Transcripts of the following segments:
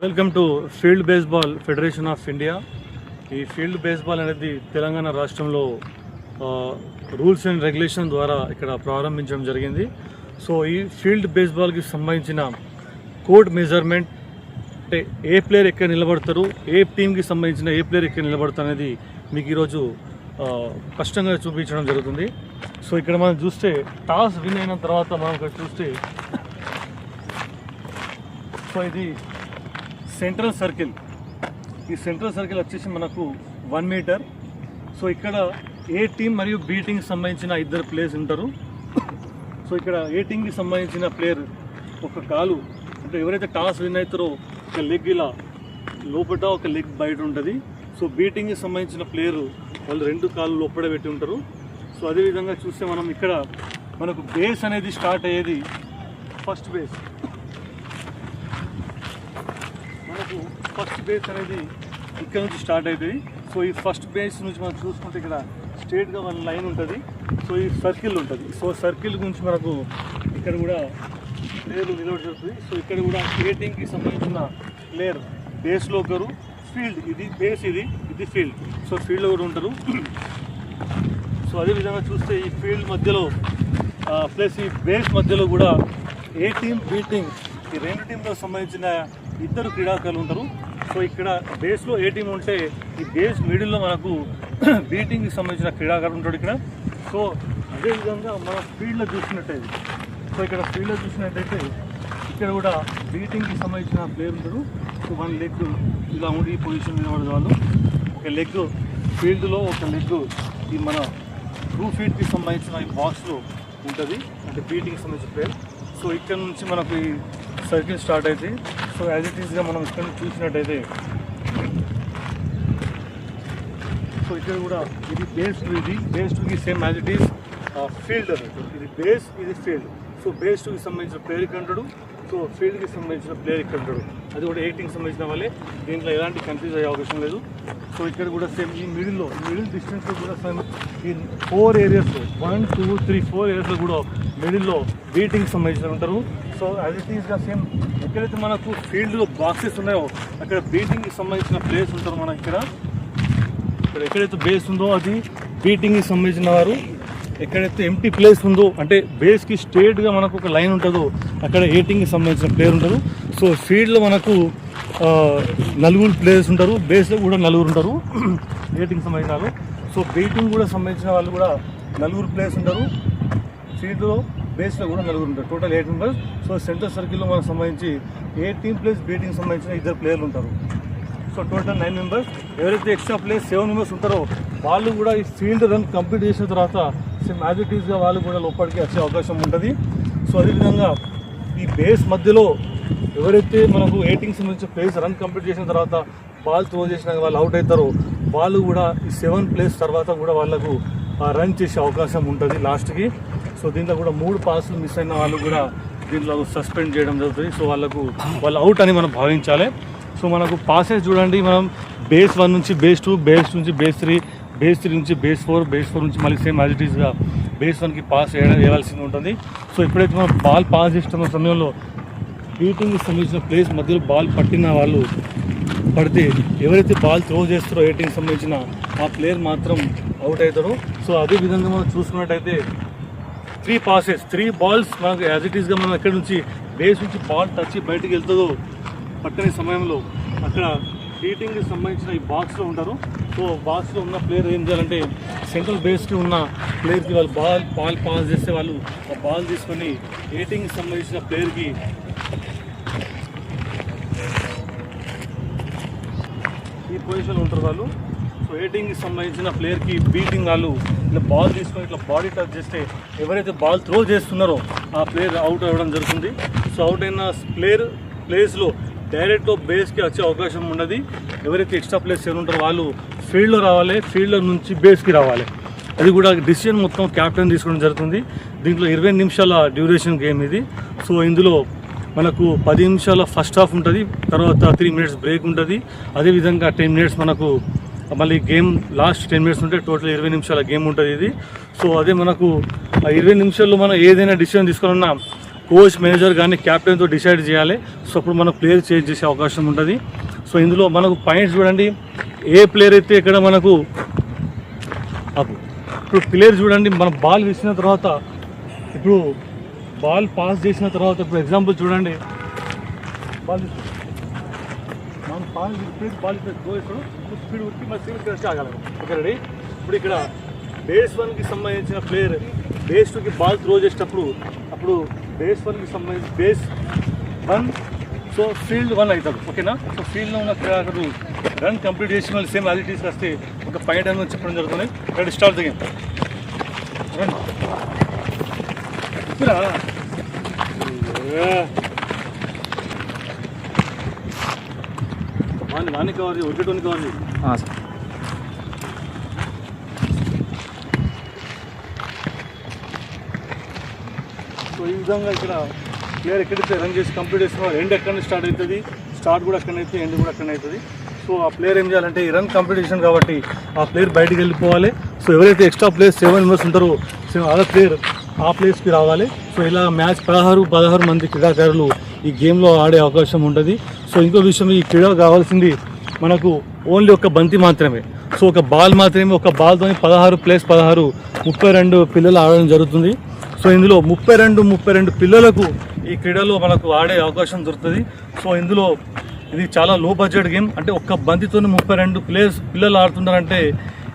Welcome to field baseball federation of India. ఈ field baseball అనేది తెలంగాణ రాష్ట్రంలో రూల్స్ అండ్ రెగ్యులేషన్ ద్వారా ఇక్కడ ప్రారంభించడం జరిగింది. సో ఈ ఫీల్డ్ బేస్బాల్కి సంబంధించిన కోర్ట్ మెజర్మెంట్ అంటే ఏ ప్లేయర్ ఎక్కడ నిలబడతారు, ఏ టీంకి సంబంధించిన ఏ ప్లేయర్ ఎక్కడ నిలబడతారు అనేది మీకు ఈరోజు స్పష్టంగా చూపించడం జరుగుతుంది. సో ఇక్కడ మనం చూస్తే టాస్ విన్ అయిన తర్వాత మనం ఇక్కడ చూస్తే సో ఇది సెంట్రల్ సర్కిల్. ఈ సెంట్రల్ సర్కిల్ వచ్చేసి మనకు 1 మీటర్. సో ఇక్కడ ఏ టీం మరియు బి టీంకి సంబంధించిన ఇద్దరు ప్లేయర్స్ ఉంటారు. సో ఇక్కడ ఏ టీంకి సంబంధించిన ప్లేయర్ ఒక కాలు అంటే ఎవరైతే టాస్ విన్ అవుతారో ఒక లెగ్ ఇలా లోపల ఒక లెగ్ బయట ఉంటుంది. సో బి టీంకి సంబంధించిన ప్లేయరు వాళ్ళు 2 కాళ్ళు లోపల పెట్టి ఉంటారు. సో అదేవిధంగా చూస్తే మనం ఇక్కడ మనకు బేస్ అనేది స్టార్ట్ అయ్యేది ఫస్ట్ బేస్. మనకు ఫస్ట్ బేస్ అనేది ఇక్కడ నుంచి స్టార్ట్ అవుతుంది. సో ఈ ఫస్ట్ బేస్ నుంచి మనం చూసుకుంటే ఇక్కడ స్ట్రేట్గా 1 లైన్ ఉంటుంది. సో ఈ సర్కిల్ ఉంటుంది. సో సర్కిల్ గురించి మనకు ఇక్కడ కూడా ప్లేయర్లు నిలబడి జరుగుతుంది. సో ఇక్కడ కూడా ఏ టీంకి సంబంధించిన ప్లేయర్ బేస్లో ఒకరు, ఫీల్డ్ ఇది బేస్, ఇది ఫీల్డ్. సో ఫీల్డ్లో కూడా ఉంటారు. సో అదేవిధంగా చూస్తే ఈ ఫీల్డ్ మధ్యలో ప్లస్ ఈ బేస్ మధ్యలో కూడా ఏ టీం బి టీం ఈ 2 టీంలకు సంబంధించిన ఇద్దరు క్రీడాకారులు ఉంటారు. సో ఇక్కడ బేస్లో ఏ టీం ఉంటే ఈ బేస్ మిడిల్లో మనకు బి టీంకి సంబంధించిన క్రీడాకారులు ఉంటాడు ఇక్కడ. సో అదేవిధంగా మన ఫీల్డ్లో చూసినట్టయితే ఇక్కడ ఇక్కడ కూడా బి టీంకి సంబంధించిన ప్లేయర్ ఉంటారు. సో 1 లెగ్ ఇలా ఉండి ఈ పొజిషన్ మీద పడే వాళ్ళు, ఒక లెగ్ ఫీల్డ్లో, ఒక లెగ్ ఈ మన 2 ఫీట్కి సంబంధించిన ఈ బాక్స్లో ఉంటుంది, అంటే బి టీంకి సంబంధించిన ప్లేయర్. సో ఇక్కడ నుంచి మనకు ఈ సర్కిల్ స్టార్ట్ అయితే సో యాజ్ ఇట్ ఈస్గా మనం ఇక్కడ నుంచి చూసినట్టయితే సో ఇక్కడ కూడా ఇది బేస్ టూకి same as it is field అన్నట్టు. ఇది బేస్, ఇది ఫీల్డ్. సో బేస్ టూకి సంబంధించిన ప్లేయర్ ఇక్కడ ఉంటాడు. సో ఫీల్డ్కి సంబంధించిన ప్లేయర్ ఇక్కడ ఉంటాడు. అది కూడా 8కి సంబంధించిన వాళ్ళే. దీంట్లో ఎలాంటి కన్ఫ్యూజ్ అయ్యే అవకాశం లేదు. సో ఇక్కడ కూడా సేమ్ ఈ మిడిల్ డిస్టెన్స్లో కూడా సేమ్ ఈ 4 ఏరియాస్లో 1, 2, 3, 4 ఏరియాస్లో కూడా మిడిల్లో బి టీంకి సంబంధించిన ఉంటారు. సో యాజ్ ఇట్ ఈస్గా సేమ్ ఎక్కడైతే మనకు ఫీల్డ్లో బాక్సెస్ ఉన్నాయో అక్కడ బి టీంకి సంబంధించిన ప్లేయర్స్ ఉంటారు. మనం ఇక్కడ ఎక్కడైతే బేస్ ఉందో అది బి టీంకి సంబంధించిన వారు, ఎక్కడైతే ఎంటీ ప్లేస్ ఉందో అంటే బేస్కి స్ట్రేట్గా మనకు ఒక లైన్ ఉంటుందో అక్కడ ఏ టీంకి సంబంధించిన ప్లేయర్ ఉంటారు. సో ఫీల్డ్లో మనకు 4 ప్లేయర్స్ ఉంటారు, బేస్లో కూడా 4 ఉంటారు ఏ టీంకి సంబంధించిన వాళ్ళు. సో బి టీం కూడా సంబంధించిన వాళ్ళు కూడా 4 ప్లేయర్స్ ఉంటారు, ఫీల్డ్లో బేస్లో కూడా 4 ఉంటారు, టోటల్ 8 మెంబర్స్. సో సెంటర్ సర్కిల్లో మనకు సంబంధించి ఏ టీం ప్లేస్ బి టీంకి సంబంధించిన 2 ప్లేయర్లు ఉంటారు. So total 9 members. ఎవరైతే ఎక్స్ట్రా ప్లేయర్స్ 7 మెంబర్స్ ఉంటారో వాళ్ళు కూడా ఈ ఫీల్డ్ రన్ కంప్లీట్ చేసిన తర్వాత సేమ్ యాజ్ ఇట్ ఈస్గా వాళ్ళు కూడా లోపలికి వచ్చే అవకాశం ఉంటుంది. సో అదేవిధంగా ఈ బేస్ మధ్యలో ఎవరైతే మనకు 8కి సంబంధించిన ప్లేస్ రన్ కంప్లీట్ చేసిన తర్వాత బాల్ త్రో చేసినాక వాళ్ళు అవుట్ అవుతారో వాళ్ళు కూడా ఈ 7 ప్లేస్ తర్వాత కూడా వాళ్ళకు రన్ చేసే అవకాశం ఉంటుంది లాస్ట్కి. సో దీంట్లో కూడా 3 పాస్లు మిస్ అయిన వాళ్ళు కూడా దీంట్లో సస్పెండ్ చేయడం జరుగుతుంది. సో వాళ్ళు అవుట్ అని మనం భావించాలి. సో మనకు పాసెస్ చూడండి, మనం బేస్ 1 నుంచి బేస్ 2, బేస్ 2 నుంచి బేస్ 3, బేస్ 3 నుంచి బేస్ 4, బేస్ 4 నుంచి మళ్ళీ సేమ్ యాజ్ ఇట్ ఈస్గా బేస్ 1కి పాస్ వేయాల్సి ఉంటుంది. సో ఎప్పుడైతే మనం బాల్ పాస్ చేస్తున్న సమయంలో బీటింగ్కి సంబంధించిన ప్లేస్ మధ్యలో బాల్ పట్టిన వాళ్ళు పడితే ఎవరైతే బాల్ త్రో చేస్తారో ఏ టీంకి సంబంధించిన ఆ ప్లేయర్ మాత్రం అవుట్ అవుతారు. సో అదేవిధంగా మనం చూసుకున్నట్టయితే 3 పాసెస్ 3 బాల్స్ మనకు యాజ్ ఇట్ ఈస్గా మనం ఎక్కడి నుంచి బేస్ నుంచి బాల్ టచ్ బయటకు వెళ్తుందో పట్టని సమయంలో అక్కడ బీటింగ్కి సంబంధించిన ఈ బాక్స్లో ఉంటారు. సో బాక్స్లో ఉన్న ప్లేయర్ ఏం చేయాలంటే సెంట్రల్ బేస్కి ఉన్న ప్లేయర్కి వాళ్ళు బాల్ పాస్ చేస్తే వాళ్ళు ఆ బాల్ తీసుకొని ఏటింగ్కి సంబంధించిన ప్లేయర్కి ఈ పొజిషన్లో ఉంటారు వాళ్ళు. సో ఏటింగ్కి సంబంధించిన ప్లేయర్కి బీటింగ్ వాళ్ళు ఇట్లా బాల్ తీసుకొని ఇట్లా బాడీ టచ్ చేస్తే ఎవరైతే బాల్ త్రో చేస్తున్నారో ఆ ప్లేయర్ అవుట్ అవ్వడం జరుగుతుంది. సో అవుట్ అయిన ప్లేస్లో డైరెక్ట్గా బేస్కి వచ్చే అవకాశం ఉన్నది. ఎవరైతే ఎక్స్ట్రా ప్లేస్ ఉంటారో వాళ్ళు ఫీల్డ్లో రావాలి, ఫీల్డ్లో నుంచి బేస్కి రావాలి. అది కూడా డిసిషన్ మొత్తం క్యాప్టెన్ తీసుకోవడం జరుగుతుంది. దీంట్లో 20 నిమిషాల డ్యూరేషన్ గేమ్ ఇది. సో ఇందులో మనకు 10 నిమిషాల ఫస్ట్ హాఫ్ ఉంటుంది, తర్వాత 3 మినిట్స్ బ్రేక్ ఉంటుంది. అదేవిధంగా 10 మినిట్స్ మనకు మళ్ళీ గేమ్ లాస్ట్ 10 మినిట్స్ ఉంటే టోటల్ 20 నిమిషాల గేమ్ ఉంటుంది ఇది. సో అదే మనకు ఆ 20 నిమిషాల్లో మనం ఏదైనా డిసిషన్ తీసుకోవాలన్నా కోచ్ మేనేజర్ కానీ క్యాప్టెన్తో డిసైడ్ చేయాలి. సో అప్పుడు మన ప్లేయర్ చేంజ్ చేసే అవకాశం ఉంటుంది. సో ఇందులో మనకు పాయింట్స్ చూడండి, ఏ ప్లేయర్ అయితే ఇక్కడ మనకు ఇప్పుడు ప్లేయర్ చూడండి, మన బాల్ వేసిన తర్వాత ఇప్పుడు బాల్ పాస్ చేసిన తర్వాత ఇప్పుడు ఎగ్జాంపుల్ చూడండి, బాల్ మనం పాస్ బాల్ స్పీడ్ ఉట్టి మన స్పీడ్ కరెక్ట్ ఆగలం. Okay ready. ఇప్పుడు ఇక్కడ బేస్ 1కి సంబంధించిన ప్లేయర్ బేస్ 2కి బాల్ త్రో చేసేటప్పుడు అప్పుడు బేస్ 1కి సంబంధించి బేస్ 1 సో ఫీల్డ్ 1 అవుతాడు. ఓకేనా. సో ఫీల్డ్లో ఉన్న క్రీడాకారులు రన్ కంప్లీట్ చేసి మళ్ళీ సేమ్ యాజ్ ఇట్ ఈస్ వస్తే ఒక పాయింట్ అని చెప్పడం జరుగుతుంది. Ready start the game. Run ఇప్పుడా వాణి కావాలి, ఒకటి కావాలి. సో ఈ విధంగా ఇక్కడ ప్లేయర్ ఎక్కడైతే రన్ చేసి కంప్లీట్ చేస్తున్నారో ఎండ్ ఎక్కడ నుంచి స్టార్ట్ అవుతుంది, స్టార్ట్ కూడా ఎక్కడైతే ఎండ్ కూడా ఎక్కడ అవుతుంది. సో ఆ ప్లేయర్ ఏం చేయాలంటే ఈ రన్ కంప్లీట్ చేసాను కాబట్టి ఆ ప్లేయర్ బయటికి వెళ్ళిపోవాలి. సో ఎవరైతే ఎక్స్ట్రా ప్లేయర్స్ 7 మెంబర్స్ ఉంటారో అదే ప్లేయర్ ఆ ప్లేస్కి రావాలి. సో ఇలా మ్యాచ్ 16 మంది క్రీడాకారులు ఈ గేమ్లో ఆడే అవకాశం ఉంటుంది. సో ఇంకో విషయం, ఈ క్రీడ కావాల్సింది మనకు ఓన్లీ ఒక బంతి మాత్రమే. సో ఒక బాల్ మాత్రమే, ఒక బాల్తో 16 + 16 32 పిల్లలు ఆడడం జరుగుతుంది. సో ఇందులో 32 పిల్లలకు ఈ క్రీడలో మనకు ఆడే అవకాశం దొరుకుతుంది. సో ఇందులో ఇది చాలా లో బడ్జెట్ గేమ్. అంటే ఒక్క బంతితో 32 పిల్లలు ఆడుతున్నారంటే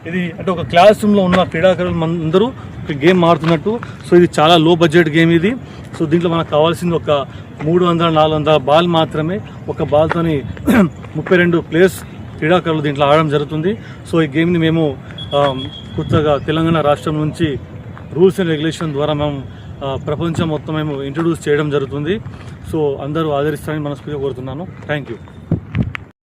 ఇది అంటే ఒక క్లాస్ రూమ్లో ఉన్న క్రీడాకారులు అందరూ ఒక గేమ్ ఆడుతున్నట్టు. సో ఇది చాలా లో బడ్జెట్ గేమ్ ఇది. సో దీంట్లో మనకు కావాల్సింది ఒక 300-400 బాల్ మాత్రమే. ఒక బాల్తోని 32 క్రీడాకారులు దీంట్లో ఆడడం జరుగుతుంది. సో ఈ గేమ్ని మేము కొత్తగా తెలంగాణ రాష్ట్రం నుంచి రూల్స్ అండ్ రెగ్యులేషన్ ద్వారా మేము ప్రపంచం మొత్తం మేము ఇంట్రడ్యూస్ చేయడం జరుగుతుంది. సో అందరూ ఆదరిస్తారని మనస్ఫూర్తిగా కోరుతున్నాను. Thank you.